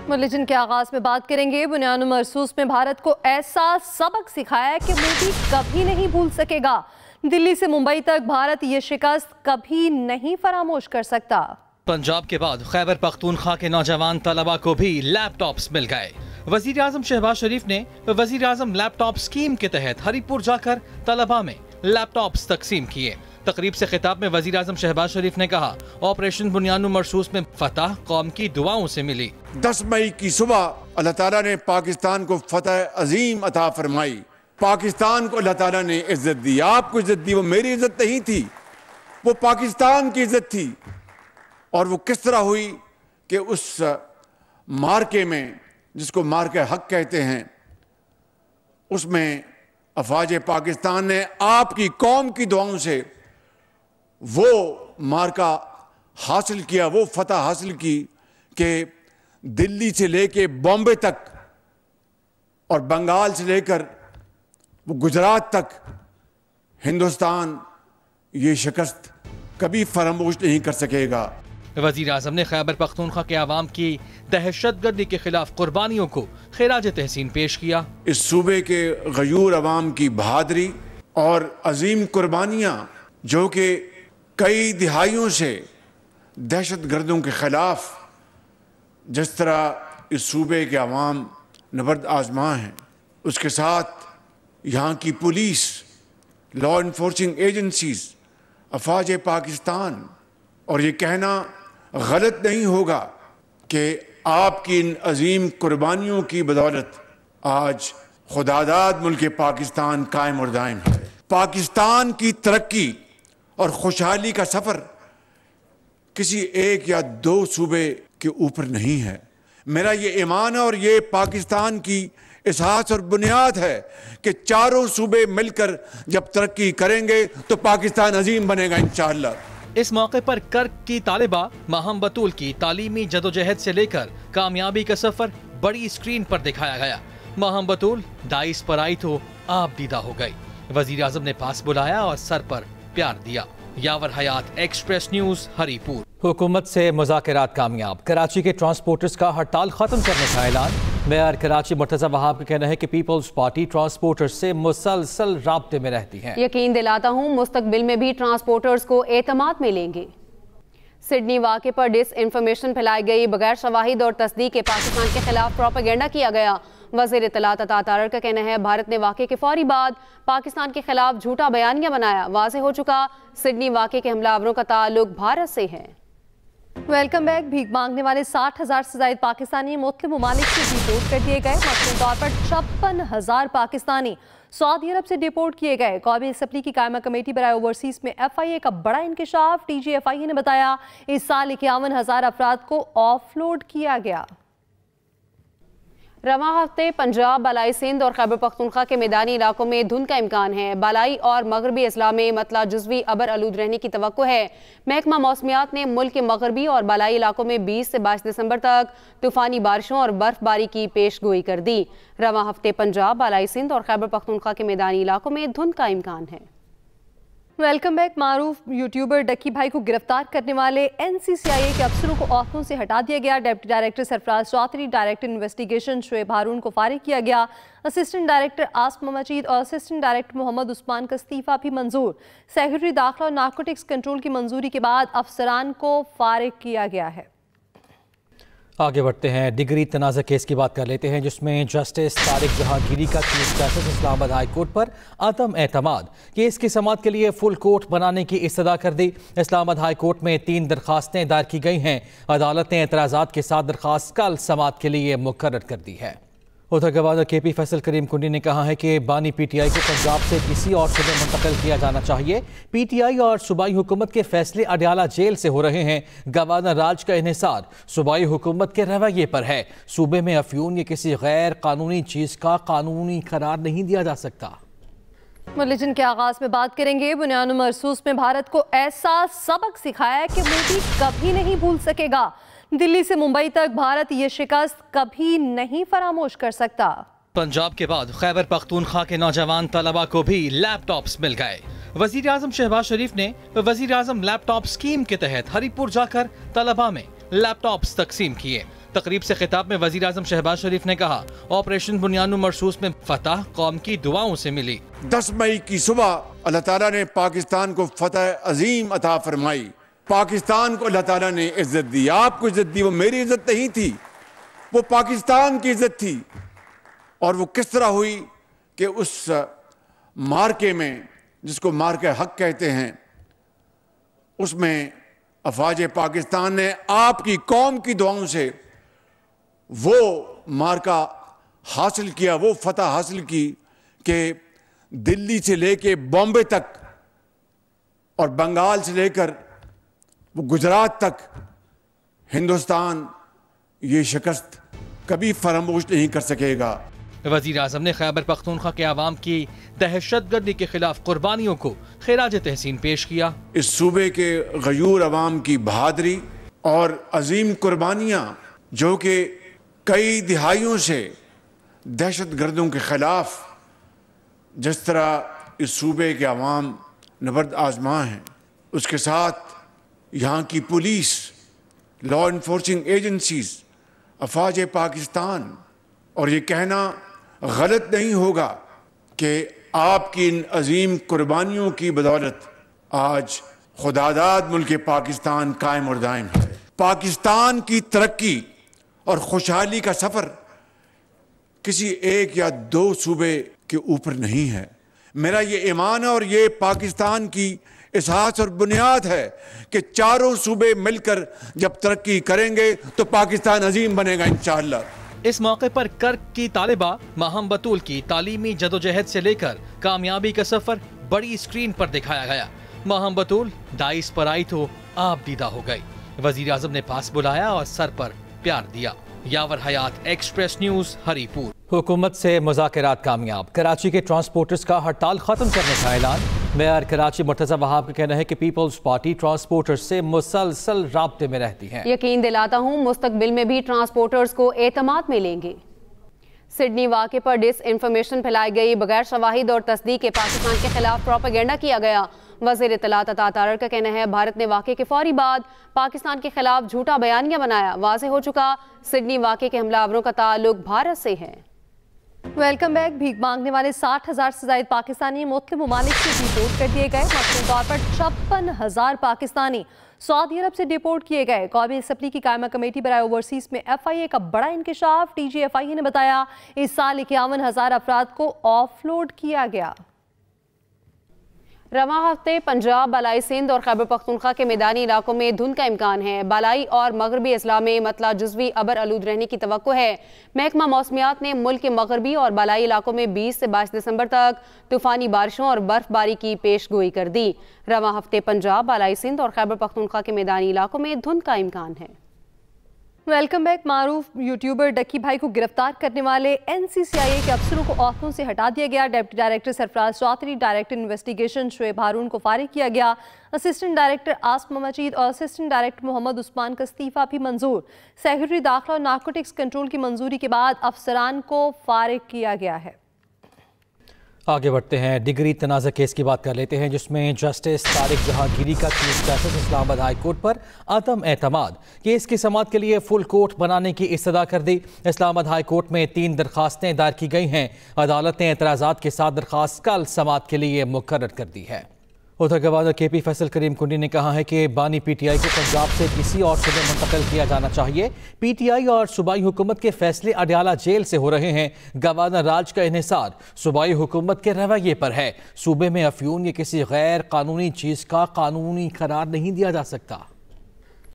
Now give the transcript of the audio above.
Bulletin के आगाज में बात करेंगे बुनियान मरसूस में भारत को ऐसा सबक सिखाया कि मोदी कभी नहीं भूल सकेगा। दिल्ली से मुंबई तक भारत ये शिकस्त कभी नहीं फरामोश कर सकता। पंजाब के बाद खैबर पख्तूनख्वा के नौजवान तलबा को भी लैपटॉप्स मिल गए। वजीर आजम शहबाज शरीफ ने वजीर आजम लैपटॉप स्कीम के तहत हरिपुर जाकर तलबा में लैपटॉप्स तकसीम किए। तकरीब से खिताब में वजीर आजम शहबाज शरीफ ने कहा, ऑपरेशन बुनियान मरसूस में फतह कौम की दुआओं से मिली। 10 मई की सुबह अल्लाह ताला ने पाकिस्तान को फतह अजीम अता फरमाई। पाकिस्तान को अल्लाह ताला ने इज्जत दी। आपको इज्जत दी, वो मेरी इज्जत नहीं थी, वो पाकिस्तान की इज्जत थी। और वो किस तरह हुई कि उस मार्के में, जिसको मार्के हक कहते हैं, उसमें अफवाज पाकिस्तान ने आपकी कौम की दुआओं से वो मार्का हासिल किया, वो फतह हासिल की कि दिल्ली से लेके बॉम्बे तक और बंगाल से लेकर वो गुजरात तक हिंदुस्तान ये शिकस्त कभी फरामोश नहीं कर सकेगा। वजीर आजम ने खैबर पख्तूनख्वा के अवाम की दहशतगर्दी के खिलाफ कुर्बानियों को खिराज तहसीन पेश किया। इस सूबे के गयूर अवाम की बहादुरी और अजीम कुर्बानियां, जो कि कई दिहाइयों से दहशत गर्दों के खिलाफ जिस तरह इस सूबे के अवाम नबर्द आजमा हैं, उसके साथ यहाँ की पुलिस, लॉ इन्फोर्सिंग एजेंसीज, अफवाज पाकिस्तान, और ये कहना गलत नहीं होगा कि आपकी इन अजीम कुर्बानियों की बदौलत आज खुदादाद मुल्क पाकिस्तान कायम और दायम है। पाकिस्तान की तरक्की और खुशहाली का सफर किसी एक या दो सूबे के ऊपर नहीं है। मेरा ये ईमान है और ये पाकिस्तान की एहसास और बुनियाद है कि चारों सूबे मिलकर जब तरक्की करेंगे तो पाकिस्तान अजीम बनेगा इंशाअल्लाह। इस मौके पर कर्क की तालिबा माहम बतूल की तालीमी जदोजहद से लेकर कामयाबी का सफर बड़ी स्क्रीन पर दिखाया गया। माहम बतूल दाइस पर आई तो आप दीदा हो गई। वजीर आजम ने पास बुलाया और सर पर प्यार दिया। यावर हयात, एक्सप्रेस न्यूज, हरिपुर। हुकूमत से मुज़ाकरात कामयाब। कराची के ट्रांसपोर्टर्स का हड़ताल खत्म करने का ऐलान। मेयर कराची मुर्तज़ा वहाब का कहना है कि पीपल्स पार्टी ट्रांसपोर्टर्स से मुसलसल राब्ते में रहती है। यकीन दिलाता हूँ मुस्तकबिल में भी ट्रांसपोर्टर्स को एतमाद मिलेंगे। सिडनी वाक़े पर डिस इंफॉर्मेशन फैलाई गई, बगैर शवाहिद और तस्दीक के पाकिस्तान के खिलाफ प्रोपेगेंडा किया गया। वज़ीर इत्तलात अता तारर का कहना है भारत ने वाक़े के फौरी बाद पाकिस्तान के खिलाफ झूठा बयानिया बनाया। वाज़ेह हो चुका सिडनी वाक़े के हमलावरों का ताल्लुक भारत से है। Welcome back. भीख मांगने वाले 60,000 से ज्यादा पाकिस्तानी मुख्तलिफ ममालिक से डिपोर्ट कर दिए गए। मसलन तौर पर 56,000 पाकिस्तानी सऊदी अरब से डिपोर्ट किए गए। कौमी असम्बली की कायमा कमेटी बराए ओवरसीज में FIA का बड़ा इंकशाफ। TGFIA ने बताया इस साल 51,000 अफराद को ऑफलोड किया गया। रवां हफ्ते पंजाब, बालाई सिंध और खैबर पख्तूनख्वा के मैदानी इलाकों में धुंध का इम्कान है। बालाई और मगरबी अजला में मतला जुज़वी अबर आलूद रहने की तवक्को है। महकमा मौसमियात ने मुल्क के मगरबी और बालाई इलाकों में 20 से 22 दिसंबर तक तूफानी बारिशों और बर्फबारी की पेश गोई कर दी। रवां हफ्ते पंजाब, बालाई सिंध और खैबर पख्तूनख्वा के मैदानी इलाकों में धुंध का इम्कान है। Welcome back. मारूफ यूट्यूबर डक्की भाई को गिरफ्तार करने वाले NCCIA के अफसरों को ओहदों से हटा दिया गया। Deputy director Sarfraz Chaudhry, director investigation Shoaib Haroon को फारिग किया गया। असिस्टेंट डायरेक्टर आसमा मजीद और असिस्टेंट डायरेक्टर मोहम्मद उस्मान का इस्तीफा भी मंजूर। सेक्रेटरी दाखिला और नारकोटिक्स कंट्रोल की मंजूरी के बाद अफसरान को फारिग किया गया है। आगे बढ़ते हैं। डिग्री तनाज़ा केस की बात कर लेते हैं, जिसमें जस्टिस तारिक जहांगीरी का chief justice Islamabad high court पर अदम एतमाद। केस की समाअत के लिए फुल कोर्ट बनाने की इस्तदा कर दी। इस्लामाबाद हाई कोर्ट में 3 दरखास्तें दायर की गई हैं। अदालत ने एतराज़ात के साथ दरखास्त कल समाअत के लिए मुकर्रर कर दी है। उधर गवर्नर KP फैसल करीम कुंडी ने कहा है कि बानी PTI को पंजाब से किसी और सूबे मुंतकिल किया जाना चाहिए। PTI और सूबाई हुकूमत के फैसले अडयाला जेल से हो रहे हैं। गवर्नर राज का इन्हिसार सूबाई हुकूमत के रवैये पर है। सूबे में अफ्यून या किसी गैर कानूनी चीज़ का कानूनी करार नहीं दिया जा सकता। बुलेटिन के आगाज में बात करेंगे बुनियान मरसूस में भारत को ऐसा सबक सिखाया कि मोदी कभी नहीं भूल सकेगा। दिल्ली से मुंबई तक भारत ये शिकस्त कभी नहीं फरामोश कर सकता। पंजाब के बाद खैबर पख्तूनख्वा के नौजवान तलबा को भी लैपटॉप्स मिल गए। वजीर आजम शहबाज शरीफ ने वजीर आजम लैपटॉप स्कीम के तहत हरिपुर जाकर तलबा में लैपटॉप्स तकसीम किए। تقریب سے خطاب میں وزیر اعظم شہباز شریف نے کہا آپریشن بنیان مرصوص میں فتح قوم کی دعاؤں سے ملی۔ 10 مئی کی صبح اللہ تعالیٰ نے پاکستان کو فتح عظیم عطا فرمائی، پاکستان کو اللہ تعالیٰ نے عزت دی، آپ کو عزت دی، وہ میری عزت نہیں تھی، وہ پاکستان کی عزت تھی۔ اور وہ کس طرح ہوئی کہ اس مارکے میں، جس کو مارکے حق کہتے ہیں، اس میں افواج پاکستان نے آپ کی قوم کی دعاؤں سے وہ مارکا حاصل کیا، وہ فتح حاصل کی کہ دلی سے لے کے بامبے تک اور بنگال سے لے کر وہ گجرات تک ہندوستان یہ شکست کبھی فراموش نہیں کر سکے گا۔ وزیر اعظم نے خیبر پختونخوا کے عوام کی دہشت گردی کے خلاف قربانیوں کو خراج تحسین پیش کیا۔ اس صوبے کے غیور عوام کی بہادری اور عظیم قربانیاں جو کہ کئی دہائیوں سے دہشت گردوں کے خلاف جس طرح اس صوبے کے عوام نبرد آزما ہیں، اس کے ساتھ یہاں کی پولیس، لا انفورسنگ ایجنسیز، افواج پاکستان، اور یہ کہنا غلط نہیں ہوگا کہ آپ کی ان عظیم قربانیوں کی بدولت آج خداداد ملک پاکستان قائم اور دائم ہے۔ پاکستان کی ترقی اور خوشحالی کا سفر کسی ایک یا دو صوبے کے اوپر نہیں ہے۔ میرا یہ ایمان ہے اور یہ پاکستان کی اساس اور بنیاد ہے کہ چاروں صوبے مل کر جب ترقی کریں گے تو پاکستان عظیم بنے گا انشاءاللہ۔ اس موقع پر کرک کی طالبہ ماہم بطول کی تعلیمی جدوجہد سے لے کر کامیابی کا سفر بڑی اسکرین پر دکھایا گیا۔ ماہم بطول دائس پر آئی تو آپ دیدہ ہو گئی، وزیر اعظم نے پاس بلایا اور سر پر پیار دیا۔ یاور حیات، ایکسپریس نیوز، ہری پور۔ حکومت سے مذاکرات کامیاب، کراچی کے ٹرانسپورٹرز کا ہڑتال ختم کرنے کا اعلان۔ میئر کراچی مرتضی وہاب کا کہنا ہے کہ پیپلز پارٹی ٹرانسپورٹرز سے مسلسل رابطے میں رہتی ہے۔ یقین دلاتا ہوں مستقبل میں بھی ٹرانسپورٹرز کو اعتماد ملیں گے۔ سڈنی واقعے پر ڈس انفارمیشن پھیلائی گئی، بغیر شواہد اور تصدیق کے پاکستان کے خلاف پروپیگنڈا کیا گیا۔ وزیر اطلاعات عطا تارڑ کا کہنا ہے بھارت نے واقعے کے فوری بعد پاکستان کے خلاف جھوٹا بیانیہ بنایا۔ واضح ہو چکا سڈنی واقعے کے حملہ آوروں کا تعلق بھارت سے ہے۔ Welcome back. بھیک مانگنے والے 60,000 سے زائد پاکستانی مختلف ممالک سے ڈیپورٹ کر دیے گئے۔ مثلاً طور پر 56,000 پاکستانی سعودی عرب سے ڈیپورٹ کیے گئے۔ قومی اسمبلی کی قائمہ کمیٹی برائے اوورسیز میں FIA کا بڑا انکشاف۔ ٹی جی FIA نے بتایا اس سال 51,000 افراد کو آف لوڈ کیا گیا۔ رواں ہفتے پنجاب، بالائی سندھ اور خیبر پختونخوا کے میدانی علاقوں میں دھند کا امکان ہے۔ بالائی اور مغربی اضلاع میں مطلع جزوی ابر آلود رہنے کی توقع ہے۔ محکمہ موسمیات نے ملک کے مغربی اور بالائی علاقوں میں 20 سے 22 دسمبر تک طوفانی بارشوں اور برف باری کی پیش گوئی کر دی۔ رواں ہفتے پنجاب، بالائی سندھ اور خیبر پختونخوا کے میدانی علاقوں میں دھند کا امکان ہے۔ Welcome back. معروف یوٹیوبر ڈکی بھائی کو گرفتار کرنے والے NCCIA کے افسروں کو عہدوں سے ہٹا دیا گیا۔ ڈپٹی ڈائریکٹر سرفراز چودھری، ڈائریکٹر انویسٹیگیشن شعیب ہارون کو فارغ کیا گیا۔ اسسٹنٹ ڈائریکٹر آصف مجید اور اسسٹنٹ ڈائریکٹر محمد عثمان کا استعفیٰ بھی منظور۔ سیکرٹری داخلہ اور نارکوٹکس کنٹرول کی منظوری کے بعد افسران کو فارغ کیا گیا ہے۔ آگے بڑھتے ہیں، ڈگری تنازع کیس کی بات کر لیتے ہیں جس میں جسٹس طارق جہانگیری کا چیف جسٹس اسلام آباد ہائی کورٹ پر عدم اعتماد کیس کی سماعت کے لیے فل کورٹ بنانے کی استدعا کر دی۔ اسلام آباد ہائی کورٹ میں 3 درخواستیں دائر کی گئی ہیں۔ عدالت نے اعتراضات کے ساتھ درخواست کل سماعت کے لیے مقرر کر دی ہے۔ ادھر گورنر KP فیصل کریم کنڈی نے کہا ہے کہ بانی PTI کو پنجاب سے کسی اور صوبے منتقل کیا جانا چاہیے۔ PTI اور صوبائی حکومت کے فیصلے اڈیالہ جیل سے ہو رہے ہیں۔ گورنر راج کا انحصار صوبائی حکومت کے رویے پر ہے۔ صوبے میں افیون یا کسی غیر قانونی چیز کا قانونی قرار نہیں دیا جا سکتا۔